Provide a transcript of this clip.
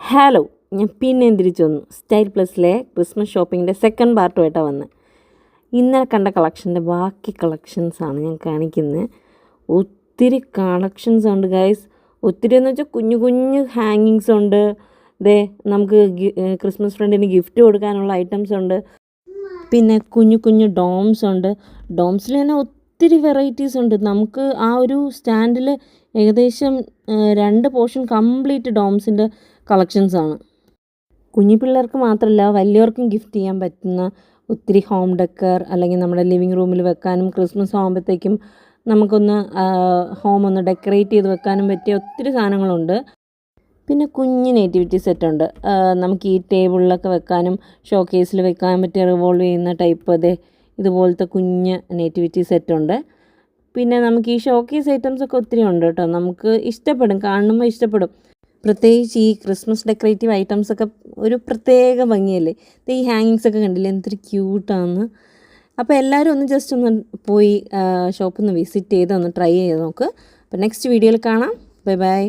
Hello, ഞാൻ പിന്നെയും തിരിച്ചു വന്നു. സ്റ്റൈൽ പ്ലസിലെ ക്രിസ്മസ് ഷോപ്പിങ്ങിൻ്റെ സെക്കൻഡ് പാർട്ടുമായിട്ടാണ് വന്നത്. ഇന്നലെ കണ്ട കളക്ഷൻ്റെ ബാക്കി കളക്ഷൻസാണ് ഞാൻ കാണിക്കുന്നത്. ഒത്തിരി കളക്ഷൻസ് ഉണ്ട് ഗൈസ്. ഒത്തിരി എന്ന് വെച്ചാൽ കുഞ്ഞു കുഞ്ഞു ഹാങ്ങിങ്സ് ഉണ്ട്. നമുക്ക് ക്രിസ്മസ് ഫ്രണ്ടിന് ഗിഫ്റ്റ് കൊടുക്കാനുള്ള ഐറ്റംസ് ഉണ്ട്. പിന്നെ കുഞ്ഞു കുഞ്ഞു ഡോംസ് ഉണ്ട്. ഡോംസിൽ തന്നെ ഒത്തിരി വെറൈറ്റീസ് ഉണ്ട്. നമുക്ക് ആ ഒരു സ്റ്റാൻഡിൽ ഏകദേശം 2 പോർഷൻ കംപ്ലീറ്റ് ഡോംസിൻ്റെ കളക്ഷൻസാണ്. കുഞ്ഞു പിള്ളേർക്ക് മാത്രമല്ല വലിയവർക്കും ഗിഫ്റ്റ് ചെയ്യാൻ പറ്റുന്ന ഒത്തിരി ഹോം ഡെക്കർ, അല്ലെങ്കിൽ നമ്മുടെ ലിവിങ് റൂമിൽ വെക്കാനും ക്രിസ്മസ് ആകുമ്പോഴത്തേക്കും നമുക്കൊന്ന് ഹോം ഒന്ന് ഡെക്കറേറ്റ് ചെയ്ത് വെക്കാനും പറ്റിയ ഒത്തിരി സാധനങ്ങളുണ്ട്. പിന്നെ കുഞ്ഞ് നേറ്റിവിറ്റി സെറ്റുണ്ട്. നമുക്ക് ഈ ടേബിളിലൊക്കെ വെക്കാനും ഷോക്കേസിൽ വെക്കാൻ പറ്റിയ റിവോൾവ് ചെയ്യുന്ന ടൈപ്പ് ഇതുപോലത്തെ കുഞ്ഞ് നേറ്റിവിറ്റി സെറ്റുണ്ട്. പിന്നെ നമുക്ക് ഈ ഷോക്കേസ് ഐറ്റംസൊക്കെ ഒത്തിരി ഉണ്ട് കേട്ടോ. നമുക്ക് ഇഷ്ടപ്പെടും, കാണുമ്പോൾ ഇഷ്ടപ്പെടും. പ്രത്യേകിച്ച് ഈ ക്രിസ്മസ് ഡെക്കറേറ്റീവ് ഐറ്റംസൊക്കെ ഒരു പ്രത്യേക ഭംഗിയല്ലേ. ഈ ഹാങ്ങിങ്സൊക്കെ കണ്ടില്ലേ, എന്തൊരു ക്യൂട്ടാണെന്ന്. അപ്പോൾ എല്ലാവരും ഒന്ന് ജസ്റ്റ് ഒന്ന് പോയി ഷോപ്പിൽ നിന്ന് വിസിറ്റ് ചെയ്ത് ഒന്ന് ട്രൈ ചെയ്ത് നോക്ക്. അപ്പോൾ നെക്സ്റ്റ് വീഡിയോയിൽ കാണാം. Bye bye.